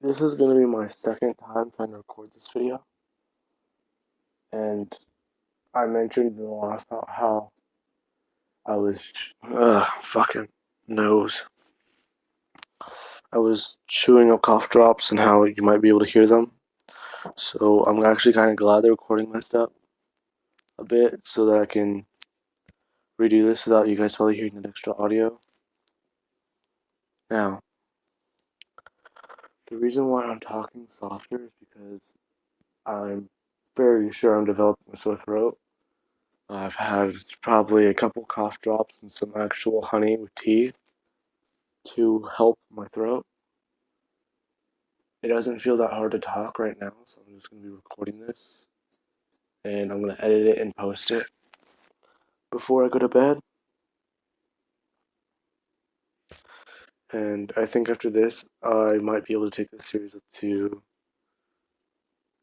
This is going to be my second time trying to record this video, and I mentioned in the last part how I was, fucking nose. I was chewing up cough drops and how you might be able to hear them. So I'm actually kind of glad the recording messed up a bit so that I can redo this without you guys probably hearing the extra audio. Now, the reason why I'm talking softer is because I'm very sure I'm developing a sore throat. I've had probably a couple cough drops and some actual honey with tea to help my throat. It doesn't feel that hard to talk right now, so I'm just going to be recording this and I'm going to edit it and post it before I go to bed. And I think after this, I might be able to take this series up to.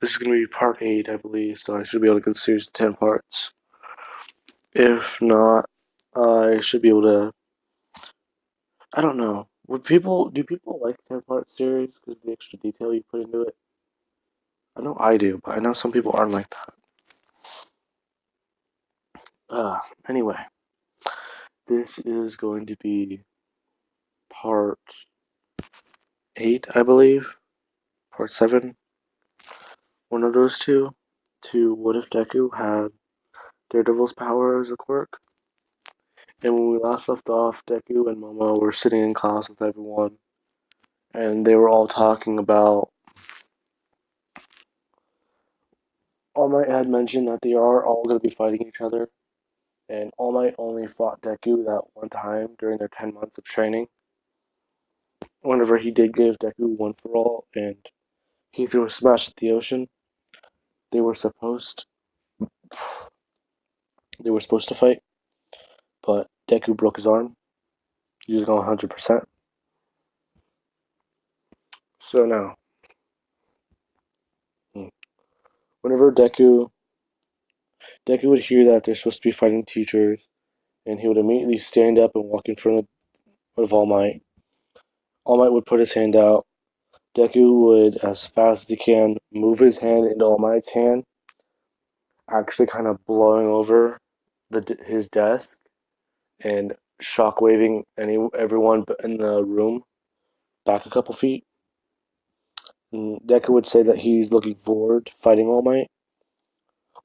This is going to be part 8, I believe, so I should be able to get the series to 10 parts. If not, I should be able to. I don't know. Do people like 10-part series because of the extra detail you put into it? I know I do, but I know some people aren't like that. Anyway, this is going to be part 8, I believe. Part 7. One of those two. To what if Deku had Daredevil's power as a quirk? And when we last left off, Deku and Momo were sitting in class with everyone, and they were all talking about. All Might had mentioned that they are all going to be fighting each other, and All Might only fought Deku that one time during their 10 months of training. Whenever he did give Deku one for all, and he threw a smash at the ocean, they were supposed to fight, but Deku broke his arm using 100%. So now, whenever Deku would hear that they're supposed to be fighting teachers, and he would immediately stand up and walk in front of All Might. All Might would put his hand out. Deku would, as fast as he can, move his hand into All Might's hand, actually kind of blowing over his desk and shockwaving everyone in the room back a couple feet. And Deku would say that he's looking forward to fighting All Might.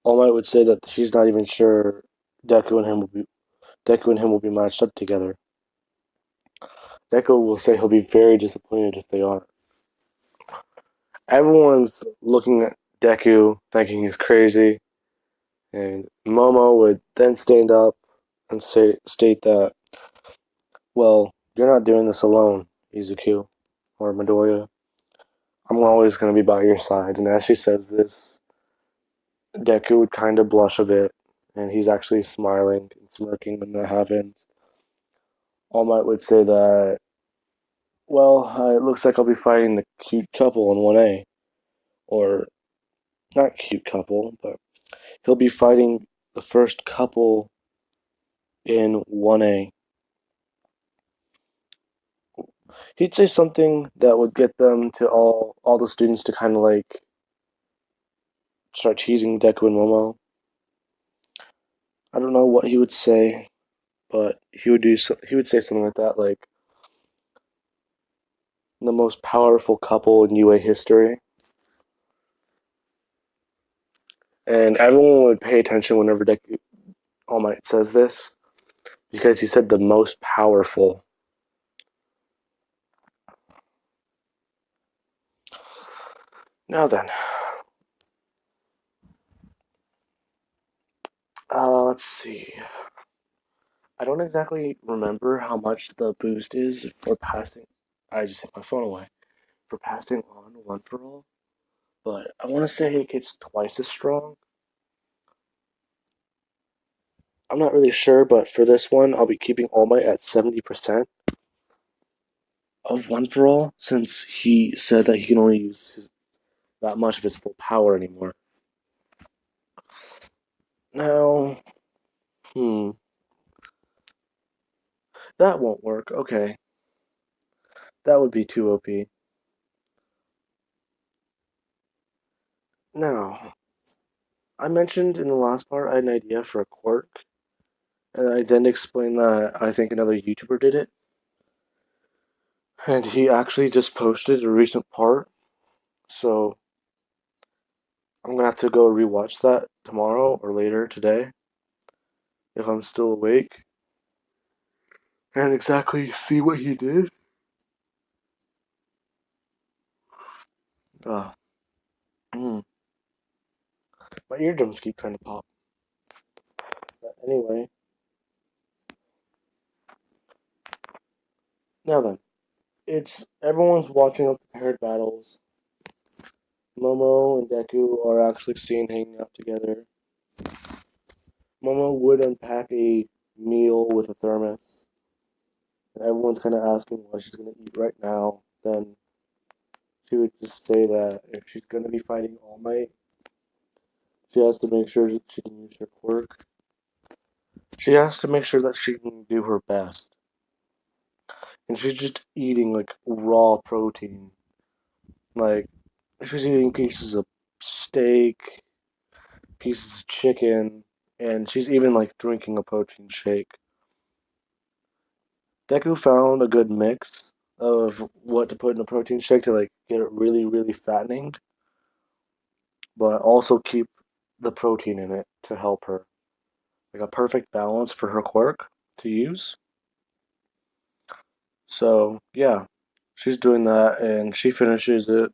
All Might would say that he's not even sure Deku and him will be matched up together. Deku will say he'll be very disappointed if they are. Everyone's looking at Deku, thinking he's crazy, and Momo would then stand up and state that, well, you're not doing this alone, Izuku, or Midoriya. I'm always going to be by your side. And as she says this, Deku would kind of blush a bit, and he's actually smiling and smirking when that happens. All Might would say that, well, it looks like I'll be fighting the cute couple in 1A. Or, not cute couple, but he'll be fighting the first couple in 1A. He'd say something that would get them to all the students to kind of like start teasing Deku and Momo. I don't know what he would say, but he would say something like that, like the most powerful couple in UA history. And everyone would pay attention whenever Deku All Might says this, because he said the most powerful. Now then, let's see. I don't exactly remember how much the boost is for passing. I just hit my phone away. For passing on one for all, but I want to say it gets twice as strong. I'm not really sure, but for this one, I'll be keeping All Might at 70% of one for all, since he said that he can only use that much of his full power anymore. Now, that won't work. Okay, that would be too OP. Now, I mentioned in the last part I had an idea for a quirk, and I then explained that I think another YouTuber did it, and he actually just posted a recent part, so I'm gonna have to go rewatch that tomorrow or later today if I'm still awake and exactly see what he did. Uh, mm, my eardrums keep trying to pop. But anyway, now then, it's everyone's watching up the paired battles. Momo and Deku are actually seen hanging out together. Momo would unpack a meal with a thermos. And everyone's kind of asking what she's going to eat right now. Then she would just say that if she's going to be fighting All Might, she has to make sure that she can use her quirk. She has to make sure that she can do her best. And she's just eating like raw protein. Like, she's eating pieces of steak, pieces of chicken, and she's even like drinking a protein shake. Deku found a good mix of what to put in a protein shake to like get it really, really fattening, but also keep the protein in it to help her. Like a perfect balance for her quirk to use. So yeah, she's doing that and she finishes it.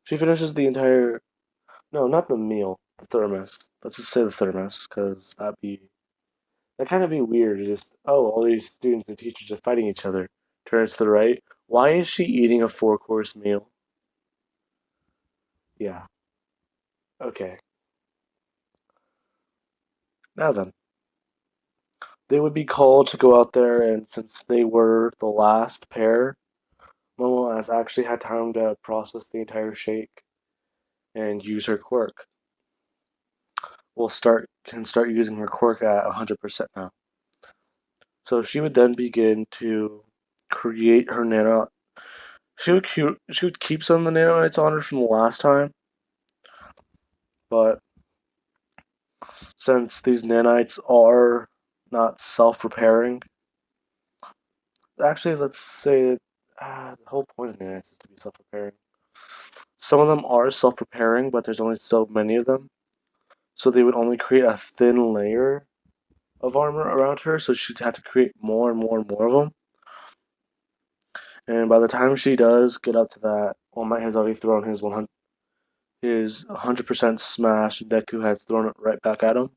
She finishes the entire no, not the meal, the thermos. Let's just say the thermos, because that kind of be weird. Just all these students and teachers are fighting each other. Turns to the right. Why is she eating a four-course meal? Yeah. Okay. Now then, they would be called to go out there, and since they were the last pair, Momo has actually had time to process the entire shake and use her quirk. Will start can start using her quirk at 100% now. So she would then begin to create her nano. She would keep some of the nanoites on her from the last time, but since these nanites are not self-repairing, actually, let's say the whole point of nanites is to be self-repairing. Some of them are self-repairing, but there's only so many of them, so they would only create a thin layer of armor around her, so she'd have to create more and more and more of them. And by the time she does get up to that, All Might has already thrown his 100% smash, and Deku has thrown it right back at him.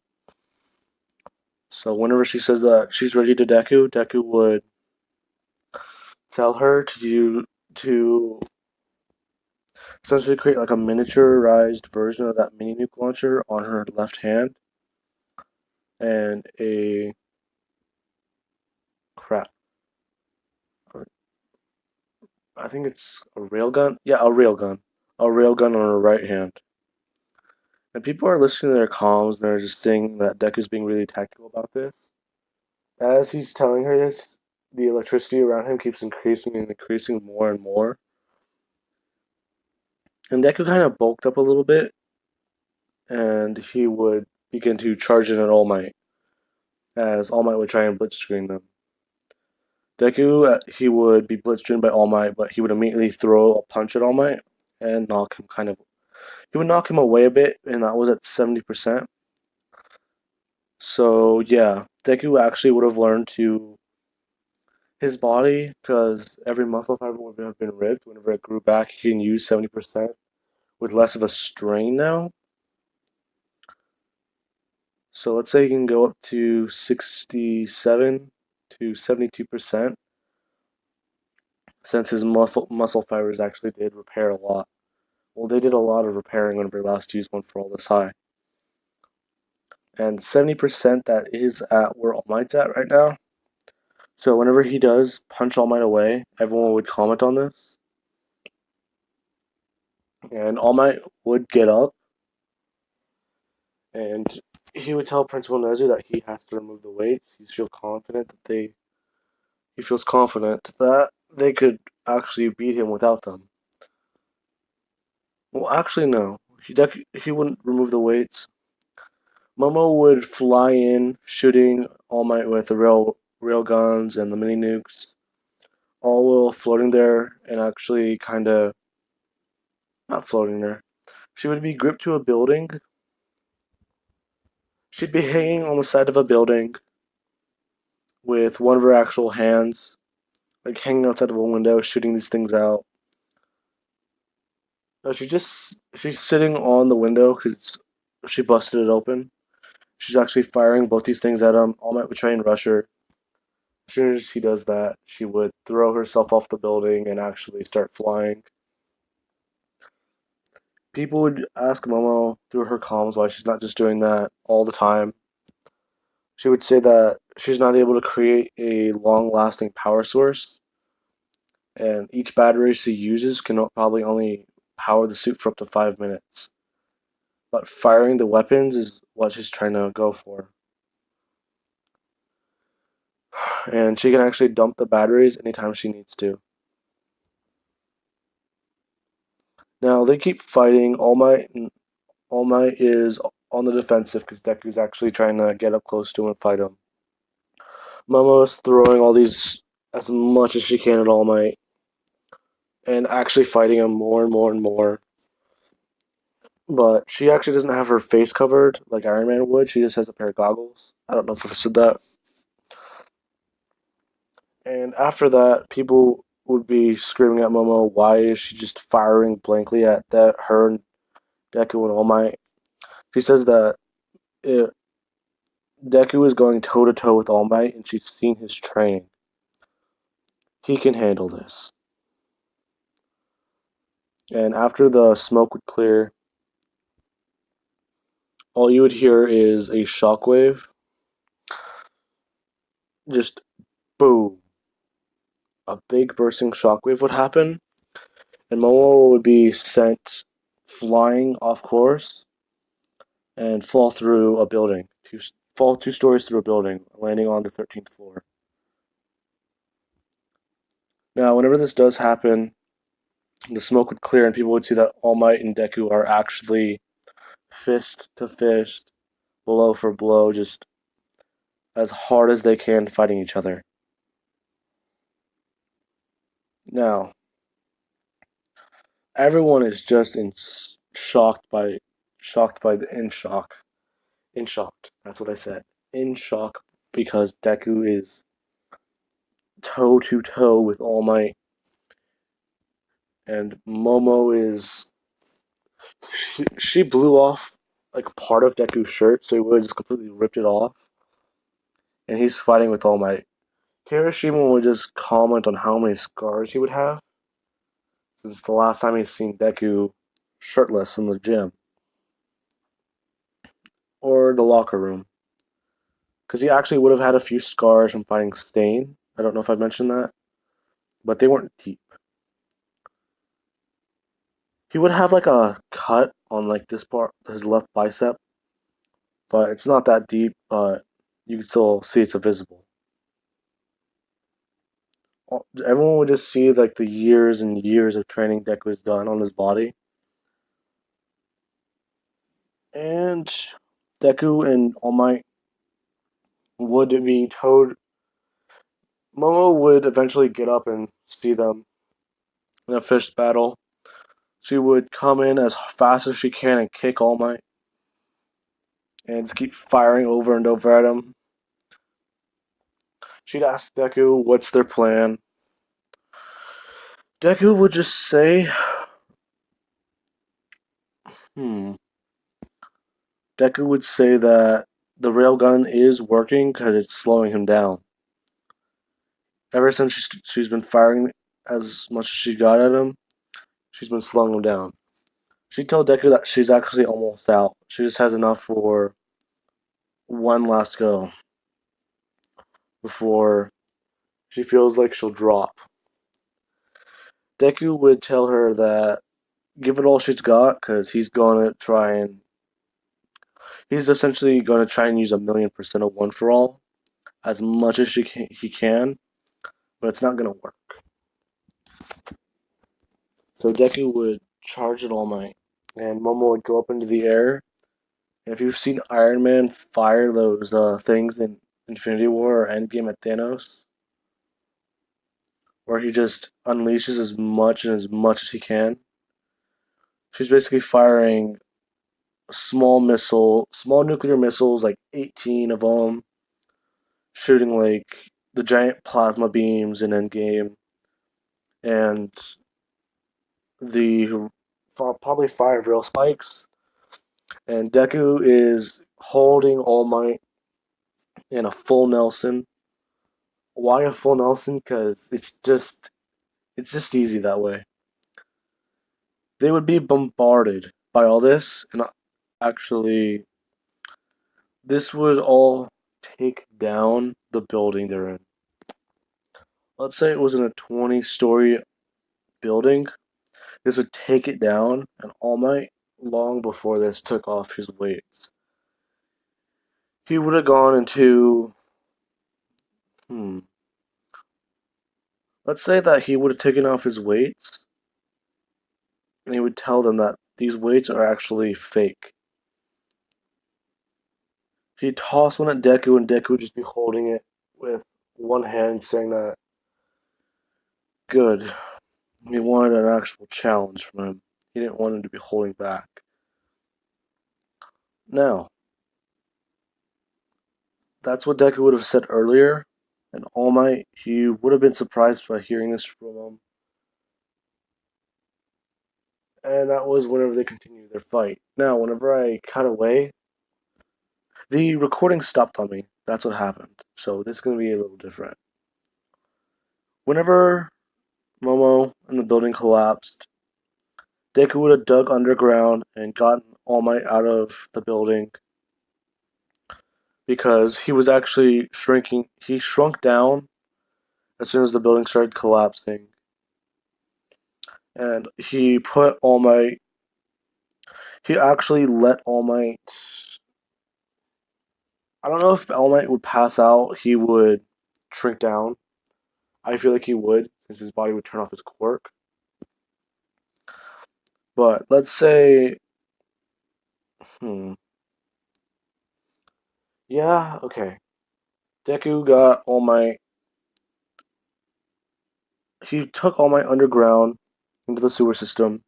So whenever she says that she's ready to Deku, Deku would tell her to essentially create like a miniaturized version of that mini nuke launcher on her left hand, and a crap. I think it's a railgun. Yeah, a railgun. A railgun on her right hand. And people are listening to their comms and they're just saying that Deku's being really tactical about this. As he's telling her this, the electricity around him keeps increasing and increasing more and more. And Deku kind of bulked up a little bit, and he would begin to charge in at All Might, as All Might would try and blitzscreen them. Deku, he would be blitzscreened by All Might, but he would immediately throw a punch at All Might and knock him he would knock him away a bit, and that was at 70%. So yeah, Deku actually would have learned to his body, because every muscle fiber would have been ripped. Whenever it grew back, he can use 70% with less of a strain now. So let's say he can go up to 67 to 72%, since his muscle fibers actually did repair a lot. Well, they did a lot of repairing whenever he last used one for all this high. And 70% that is at where All Might's at right now. So whenever he does punch All Might away, everyone would comment on this. And All Might would get up and he would tell Principal Nezu that he has to remove the weights. He feels confident that they could actually beat him without them. Well, actually, no. He wouldn't remove the weights. Momo would fly in, shooting All Might with the rail guns and the mini nukes, all while floating there and actually kind of not floating there. She would be gripped to a building. She'd be hanging on the side of a building with one of her actual hands, like hanging outside of a window, shooting these things out. No, she's sitting on the window because she busted it open. She's actually firing both these things at him. All Might would try and rush her. As soon as she does that, she would throw herself off the building and actually start flying. People would ask Momo through her comms why she's not just doing that all the time. She would say that she's not able to create a long lasting power source, and each battery she uses can probably only power the suit for up to 5 minutes. But firing the weapons is what she's trying to go for. And she can actually dump the batteries anytime she needs to. Now they keep fighting. All Might is on the defensive because Deku's actually trying to get up close to him and fight him. Momo's throwing all these as much as she can at All Might and actually fighting him more and more and more. But she actually doesn't have her face covered like Iron Man would. She just has a pair of goggles. I don't know if I said that. And after that, people would be screaming at Momo, why is she just firing blankly at her and Deku and All Might? She says that it, Deku is going toe to toe with All Might and she's seen his training. He can handle this. And after the smoke would clear, all you would hear is a shockwave. Just boom. A big bursting shockwave would happen, and Momo would be sent flying off course and fall through a building. Fall 2 stories through a building, landing on the 13th floor. Now, whenever this does happen, the smoke would clear and people would see that All Might and Deku are actually fist to fist, blow for blow, just as hard as they can fighting each other. Now, everyone is just shocked by the in shocked. That's what I said. In shock because Deku is toe to toe with All Might, and Momo is she blew off like part of Deku's shirt, so he would have just completely ripped it off, and he's fighting with All Might. Kirishima would just comment on how many scars he would have since the last time he's seen Deku shirtless in the gym or the locker room. Because he actually would have had a few scars from fighting Stain. I don't know if I mentioned that, but they weren't deep. He would have like a cut on like this part, his left bicep, but it's not that deep. But you can still see it's visible. Everyone would just see like the years and years of training Deku has done on his body, and Deku and All Might would be towed. Momo would eventually get up and see them in a fist battle. She would come in as fast as she can and kick All Might and just keep firing over and over at him. She'd ask Deku, what's their plan? Deku would just say, hmm. Deku would say that the railgun is working because it's slowing him down. Ever since she's been firing as much as she got at him, she's been slowing him down. She told Deku that she's actually almost out. She just has enough for one last go before she feels like she'll drop. Deku would tell her that give it all she's got because he's essentially going to try and use 1,000,000% of one for all as much as he can, but it's not going to work. So Deku would charge at All Might and Momo would go up into the air. And if you've seen Iron Man fire those things in Infinity War or Endgame at Thanos, where he just unleashes as much and as much as he can, she's basically firing small nuclear missiles, like 18 of them, shooting like the giant plasma beams in Endgame, and the probably five real spikes. And Deku is holding All Might in a full Nelson. Why a full Nelson? Because it's just easy that way. They would be bombarded by all this, and actually, this would all take down the building they're in. Let's say it was in a 20-story building. This would take it down, and All Might, long before this, took off his weights. He would have gone into. Hmm. Let's say that he would have taken off his weights, and he would tell them that these weights are actually fake. He'd toss one at Deku, and Deku would just be holding it with one hand, saying that, good. He wanted an actual challenge from him. He didn't want him to be holding back. Now, that's what Deku would have said earlier, and All Might, he would have been surprised by hearing this from him. And that was whenever they continued their fight. Now, whenever I cut away, the recording stopped on me. That's what happened. So this is going to be a little different. Whenever Momo and the building collapsed, Deku would have dug underground and gotten All Might out of the building because he was actually shrinking. He shrunk down as soon as the building started collapsing. And he put All Might. He actually let All Might. I don't know if All Might would pass out. He would shrink down. I feel like he would, since his body would turn off his quirk. But let's say, hmm, yeah, okay. Deku got All Might. He took All Might underground into the sewer system,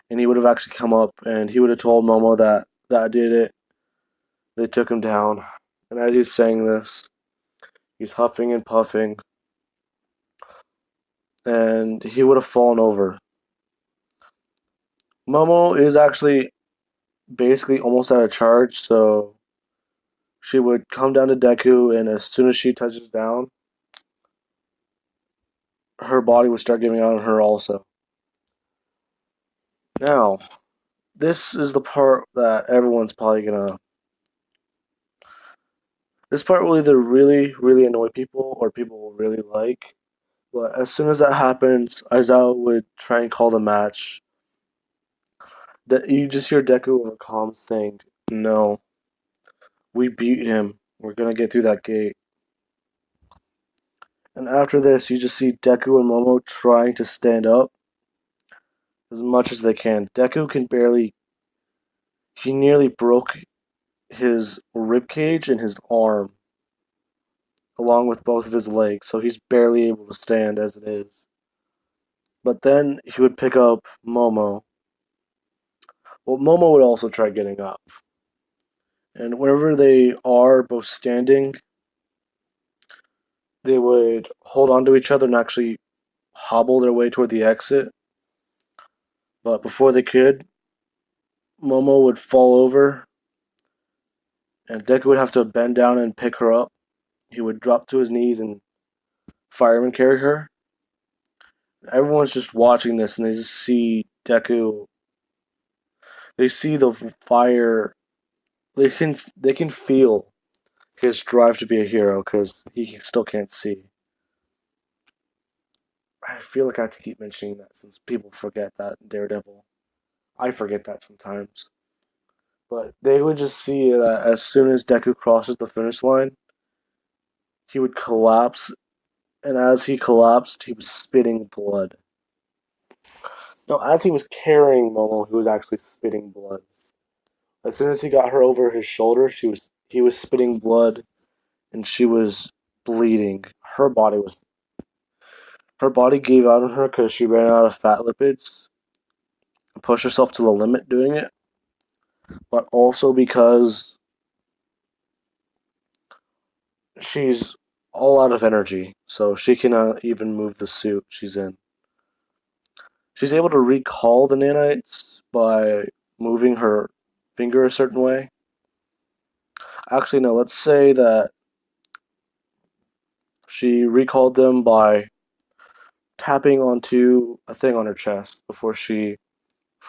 and he would have actually come up, and he would have told Momo that that did it. They took him down, and as he's saying this, he's huffing and puffing, and he would have fallen over. Momo is actually basically almost out of charge, so she would come down to Deku, and as soon as she touches down, her body would start giving out on her also. Now, this is the part that everyone's probably gonna. This part will either really, really annoy people or people will really like. But as soon as that happens, Aizawa would try and call the match. That you just hear Deku and Calm saying, "No, we beat him. We're gonna get through that gate." And after this, you just see Deku and Momo trying to stand up as much as they can. Deku can barely. He nearly broke his rib cage and his arm, along with both of his legs, so he's barely able to stand as it is. But then he would pick up Momo. Well, Momo would also try getting up. And whenever they are both standing, they would hold on to each other and actually hobble their way toward the exit. But before they could, Momo would fall over, and Deku would have to bend down and pick her up. He would drop to his knees and fireman carry her. Everyone's just watching this, and they just see Deku. They see the fire. They can feel his drive to be a hero because he still can't see. I feel like I have to keep mentioning that since people forget that in Daredevil. I forget that sometimes. But they would just see that as soon as Deku crosses the finish line, he would collapse, and as he collapsed, he was spitting blood. No, as he was carrying Momo, he was actually spitting blood. As soon as he got her over his shoulder, he was spitting blood, and she was bleeding. Her body gave out on her because she ran out of fat lipids and pushed herself to the limit doing it, but also because she's all out of energy, so she cannot even move the suit she's in. She's able to recall the nanites by moving her finger a certain way. Actually, no, let's say that she recalled them by tapping onto a thing on her chest before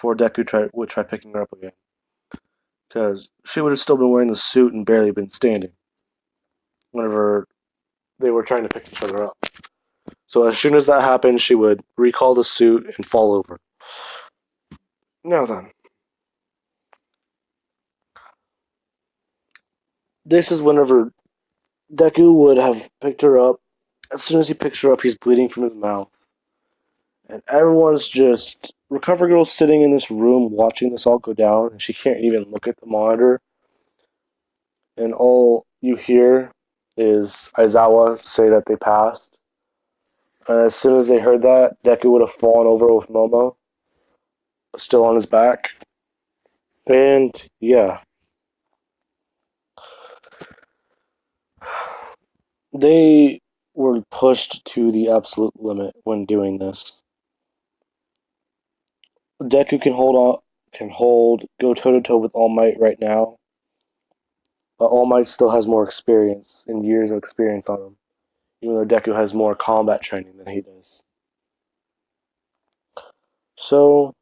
would try picking her up again. Because she would have still been wearing the suit and barely been standing whenever they were trying to pick each other up. So as soon as that happened, she would recall the suit and fall over. Now then, this is whenever Deku would have picked her up. As soon as he picks her up, he's bleeding from his mouth. And everyone's just. Recover Girl's sitting in this room watching this all go down, and she can't even look at the monitor. And all you hear is Aizawa say that they passed. And as soon as they heard that, Deku would have fallen over with Momo, still on his back. And yeah, they were pushed to the absolute limit when doing this. Deku go toe to toe with All Might right now, but All Might still has more experience and years of experience on him, even though Deku has more combat training than he does. So,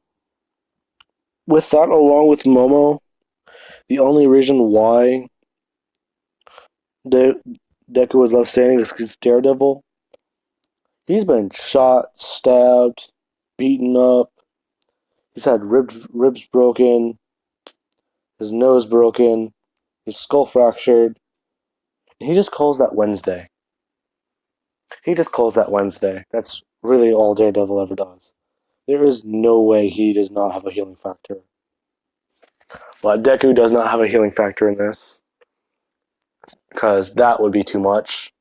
with that, along with Momo, the only reason why Deku was left standing is because Daredevil. He's been shot, stabbed, beaten up. He's had ribs broken, his nose broken, his skull fractured. And he just calls that Wednesday. He just calls that Wednesday. That's really all Daredevil ever does. There is no way he does not have a healing factor. But Deku does not have a healing factor in this, because that would be too much.